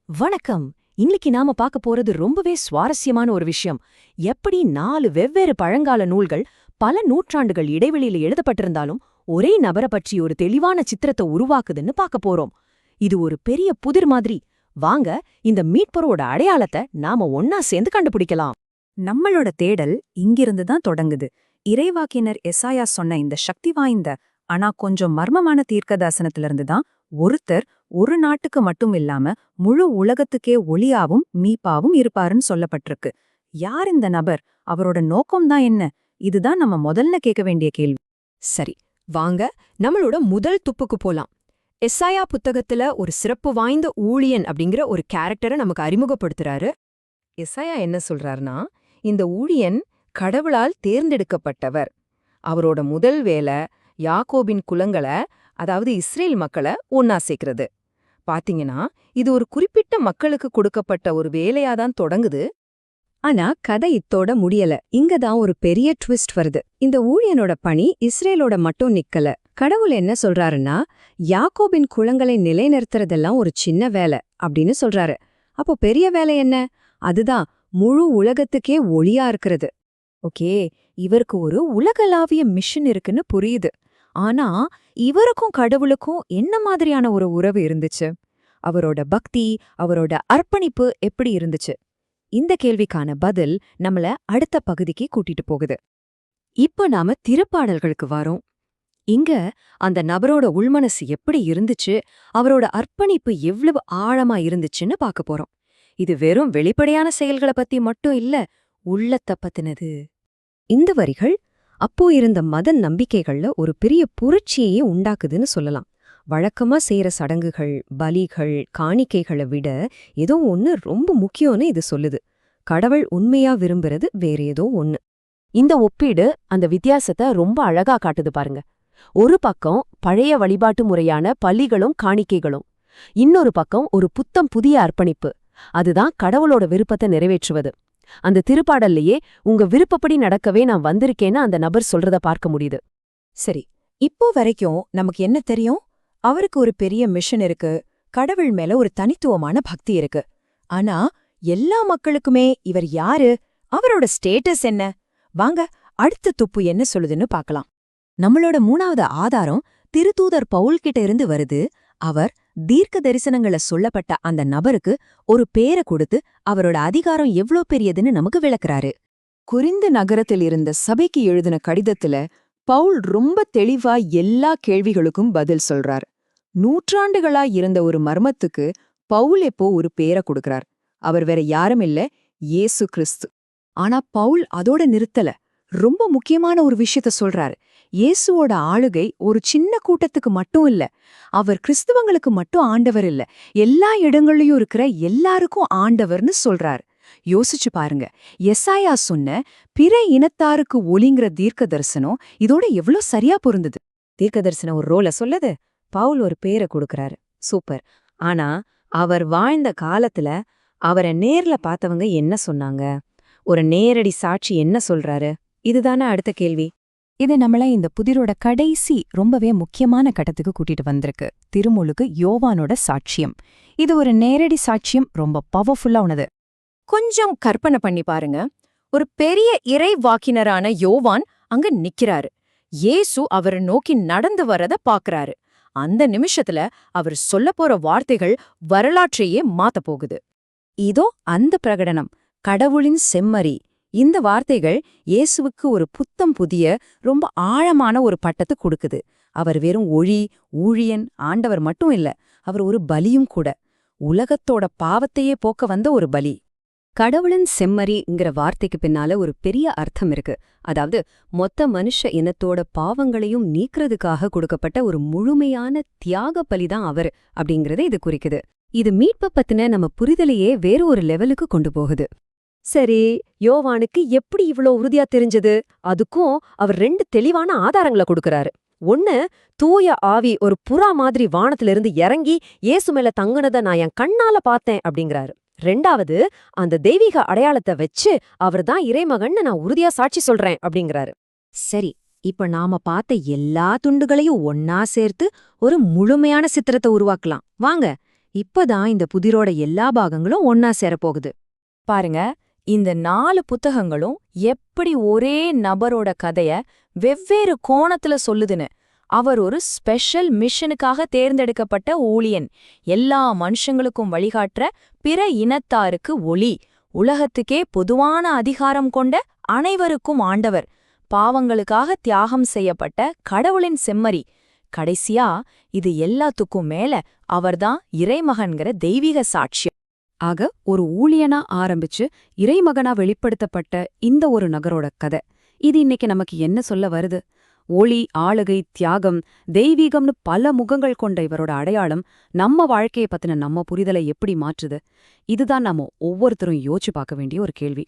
வணக்கம். இன்னைக்கு நாம பார்க்க போறது ரொம்பவே சுவாரஸ்யமான ஒரு விஷயம். எப்படி 4 வெவ்வேறு பழங்கால நூல்கள் பல நூற்றாண்டுகள் இடைவெளியில எழுதப்பட்டிருந்தாலும் ஒரே நபரை பற்றி ஒரு தெளிவான சித்திரத்தை உருவாக்குதுன்னு பார்க்க போறோம். இது ஒரு பெரிய புதிர் மாதிரி. வாங்க, இந்த மீட்பரோட அடையாளத்தை நாம ஒன்னா சேர்ந்து கண்டுபிடிக்கலாம். நம்மளோட தேடல் இங்கிருந்து தான் தொடங்குது. இறைவாக்கினர் எசாயா சொன்ன இந்த சக்தி வாய்ந்த ஆனா கொஞ்சம் மர்மமான தீர்க்கதாசனத்திலிருந்து தான் ஒருத்தர் ஒரு நாட்டுக்கு மட்டும் இல்லாம முழு உலகத்துக்கே ஒளியாவும் மீப்பாவும் இருப்பாருன்னு சொல்லப்பட்டிருக்கு. யார் இந்த நபர்? அவரோட நோக்கம் தான் என்ன? இதுதான் நம்ம முதல்ல கேட்க வேண்டிய கேள்வி. சரி, வாங்க நம்மளோட முதல் துப்புக்கு போலாம். எசாயா புத்தகத்துல ஒரு சிறப்பு வாய்ந்த ஊழியன் அப்படிங்கிற ஒரு கேரக்டரை நமக்கு அறிமுகப்படுத்துறாரு. எசாயா என்ன சொல்றாருன்னா, இந்த ஊழியன் கடவுளால் தேர்ந்தெடுக்கப்பட்டவர். அவரோட முதல் வேலை யாக்கோபின் குலங்களை, அதாவது இஸ்ரேல் மக்களை ஒன்னா சேர்க்கிறது. பாத்தீங்கன்னா, இது ஒரு குறிப்பிட்ட மக்களுக்கு கொடுக்கப்பட்ட ஒரு வேலையாதான் தொடங்குது. ஆனா கதை இத்தோட முடியல. இங்கதான் ஒரு பெரிய ட்விஸ்ட் வருது. இந்த ஊழியனோட பணி இஸ்ரேலோட மட்டும் நிக்கல. கடவுள் என்ன சொல்றாருன்னா, யாக்கோபின் குலங்களை நிலைநிறுத்துறதெல்லாம் ஒரு சின்ன வேலை அப்படின்னு சொல்றாரு. அப்போ பெரிய வேலை என்ன? அதுதான் முழு உலகத்துக்கே ஒளியா இருக்கிறது. ஓகே, இவருக்கு ஒரு உலகளாவிய மிஷன் இருக்குன்னு புரியுது. ஆனா இவருக்கும் கடவுளுக்கும் என்ன மாதிரியான ஒரு உறவு இருந்துச்சு? அவரோட பக்தி, அவரோட அர்ப்பணிப்பு எப்படி இருந்துச்சு? இந்த கேள்விக்கான பதில் நம்மள அடுத்த பகுதிக்கு கூட்டிட்டு போகுது. இப்போ நாம திருப்பாடல்களுக்கு வரோம். இங்க அந்த நபரோட உள்மனசு எப்படி இருந்துச்சு, அவரோட அர்ப்பணிப்பு எவ்வளவு ஆழமா இருந்துச்சுன்னு பார்க்க போறோம். இது வெறும் வெளிப்படையான செயல்களை பத்தி மட்டும் இல்ல, உள்ளத்தை பத்தினது. இந்த வரிகள் அப்போ இருந்த மத நம்பிக்கைகள்ல ஒரு பெரிய புரட்சியையே உண்டாக்குதுன்னு சொல்லலாம். வழக்கமா செய்யற சடங்குகள், பலிகள், காணிக்கைகளை விட ஏதோ ஒன்னு ரொம்ப முக்கியம்னு இது சொல்லுது. கடவுள் உண்மையா விரும்புறது வேற ஏதோ ஒன்னு. இந்த ஒப்பீடு அந்த வித்தியாசத்தை ரொம்ப அழகா காட்டுது பாருங்க. ஒரு பக்கம் பழைய வழிபாட்டு முறையான பலிகளும் காணிக்கைகளும், இன்னொரு பக்கம் ஒரு புத்தம் புதிய அர்ப்பணிப்பு. அதுதான் கடவுளோட விருப்பத்தை நிறைவேற்றுவது. அந்த திருப்பாடல்லையே உங்க விருப்பப்படி நடக்கவே நான் வந்திருக்கேன்னு அந்த நபர் சொல்றத பார்க்க முடியுது. சரி, இப்போ வரைக்கும் நமக்கு என்ன தெரியும்? அவருக்கு ஒரு பெரிய மிஷன் இருக்கு, கடவுள் மேல ஒரு தனித்துவமான பக்தி இருக்கு. ஆனா எல்லா மக்களுக்குமே இவர் யாரு? அவரோட ஸ்டேட்டஸ் என்ன? வாங்க, அடுத்த துப்பு என்ன சொல்லுதுன்னு பார்க்கலாம். நம்மளோட 3வது ஆதாரம் திருத்தூதர் பவுல் கிட்ட இருந்து வருது. அவர் தீர்க்க தரிசனங்கள சொல்லப்பட்ட அந்த நபருக்கு ஒரு பேரை கொடுத்து அவரோட அதிகாரம் எவ்ளோ பெரியதுன்னு நமக்கு விளக்குறாரு. கொரிந்து நகரத்தில் இருந்த சபைக்கு எழுதின கடிதத்துல பவுல் ரொம்ப தெளிவா எல்லா கேள்விகளுக்கும் பதில் சொல்றார். நூற்றாண்டுகளா இருந்த ஒரு மர்மத்துக்கு பவுல் எப்போ ஒரு பேரை கொடுக்கறார். அவர் வேற யாரும் இல்ல, இயேசு கிறிஸ்து. ஆனா பவுல் அதோட நிறுத்தல. ரொம்ப முக்கியமான ஒரு விஷயத்த சொல்றாரு. இயேசுவோட ஆளுகை ஒரு சின்ன கூட்டத்துக்கு மட்டும் இல்ல, அவர் கிறிஸ்துவங்களுக்கு மட்டும் ஆண்டவர் இல்ல, எல்லா இடங்கள்லயும் இருக்கிற எல்லாருக்கும் ஆண்டவர்னு சொல்றார். யோசிச்சு பாருங்க, எசாயா சொன்ன பிற இனத்தாருக்கு ஒளிங்கிற தீர்க்க தரிசனம் இதோட எவ்ளோ சரியா பொருந்தது. தீர்க்க தரிசனம் ஒரு ரோல சொல்லுது, பவுல் ஒரு பேரை கொடுக்கறாரு. சூப்பர். ஆனா அவர் வாழ்ந்த காலத்துல அவரை நேர்ல பார்த்தவங்க என்ன சொன்னாங்க? ஒரு நேரடி சாட்சி என்ன சொல்றாரு? இதுதானே அடுத்த கேள்வி. இது நம்மள இந்த புதிரோட கடைசி ரொம்பவே முக்கியமான கட்டத்துக்கு கூட்டிட்டு வந்திருக்கு. திருமுழுக்கு யோவானோட சாட்சியம். இது ஒரு நேரடி சாட்சியம், ரொம்ப பவர்ஃபுல்லா உனது. கொஞ்சம் கற்பனை பண்ணி பாருங்க. ஒரு பெரிய இறை வாக்கினரான யோவான் அங்க நிக்கிறாரு. இயேசு அவரை நோக்கி நடந்து வரத பாக்குறாரு. அந்த நிமிஷத்துல அவர் சொல்லப் போற வார்த்தைகள் வரலாற்றையே மாத்த போகுது. இதோ அந்த பிரகடனம், கடவுளின் செம்மறி. இந்த வார்த்தைகள் இயேசுவுக்கு ஒரு புத்தம் புதிய, ரொம்ப ஆழமான ஒரு பட்டத்தை கொடுக்குது. அவர் வெறும் ஊழியன், ஆண்டவர் மட்டும் இல்ல, அவர் ஒரு பலியும் கூட. உலகத்தோட பாவத்தையே போக்க வந்த ஒரு பலி. கடவுளின் செம்மறிங்கிற வார்த்தைக்கு பின்னால ஒரு பெரிய அர்த்தம் இருக்கு. அதாவது மொத்த மனுஷ இனத்தோட பாவங்களையும் நீக்கிறதுக்காக கொடுக்கப்பட்ட ஒரு முழுமையான தியாக பலிதான் அவர் அப்படிங்கறத இது குறிக்குது. இது மீட்பை பத்தின நம்ம புரிதலையே வேற ஒரு லெவலுக்கு கொண்டு போகுது. சரி, யோவானுக்கு எப்படி இவ்ளோ உறுதியா தெரிஞ்சது? அதுக்கும் அவர் 2 தெளிவான ஆதாரங்களை கொடுக்கறாரு. ஒன்னு, தூய ஆவி ஒரு புறா மாதிரி வானத்திலிருந்து இறங்கி இயேசு மேல தங்குனத நான் என் கண்ணால பார்த்தேன் அப்படிங்கிறாரு. 2வது, அந்த தெய்வீக அடையாளத்தை வச்சு அவர்தான் இறைமகன்னு நான் உறுதியா சாட்சி சொல்றேன் அப்படிங்கிறாரு. சரி, இப்ப நாம பார்த்த எல்லா துண்டுகளையும் ஒன்னா சேர்த்து ஒரு முழுமையான சித்திரத்தை உருவாக்கலாம். வாங்க, இப்பதான் இந்த புதிரோட எல்லா பாகங்களும் ஒன்னா சேரப்போகுது. பாருங்க, இந்த 4 புத்தகங்களும் எப்படி ஒரே நபரோட கதைய வெவ்வேறு கோணத்துல சொல்லுதுன்னு. அவர் ஒரு ஸ்பெஷல் மிஷனுக்காக தேர்ந்தெடுக்கப்பட்ட ஊழியன், எல்லா மனுஷங்களுக்கும் வழிகாட்டுற பிற இனத்தாருக்கு ஒளி, உலகத்துக்கே பொதுவான அதிகாரம் கொண்ட அனைவருக்கும் ஆண்டவர், பாவங்களுக்காக தியாகம் செய்யப்பட்ட கடவுளின் செம்மறி. கடைசியா இது எல்லாத்துக்கும் மேல அவர்தான் இறைமகன்கிற தெய்வீக சாட்சியம். ஆக ஒரு ஊழியனா ஆரம்பிச்சு இறைமகனா வெளிப்படுத்தப்பட்ட இந்த ஒரு நகரோட கதை, இது இன்னைக்கு நமக்கு என்ன சொல்ல வருது? ஒளி, ஆளுகை, தியாகம், தெய்வீகம்னு பல முகங்கள் கொண்ட இவரோட அடையாளம் நம்ம வாழ்க்கையை பத்தின நம்ம புரிதலை எப்படி மாற்றுது? இதுதான் நாம ஒவ்வொருத்தரும் யோசிச்சு பார்க்க வேண்டிய ஒரு கேள்வி.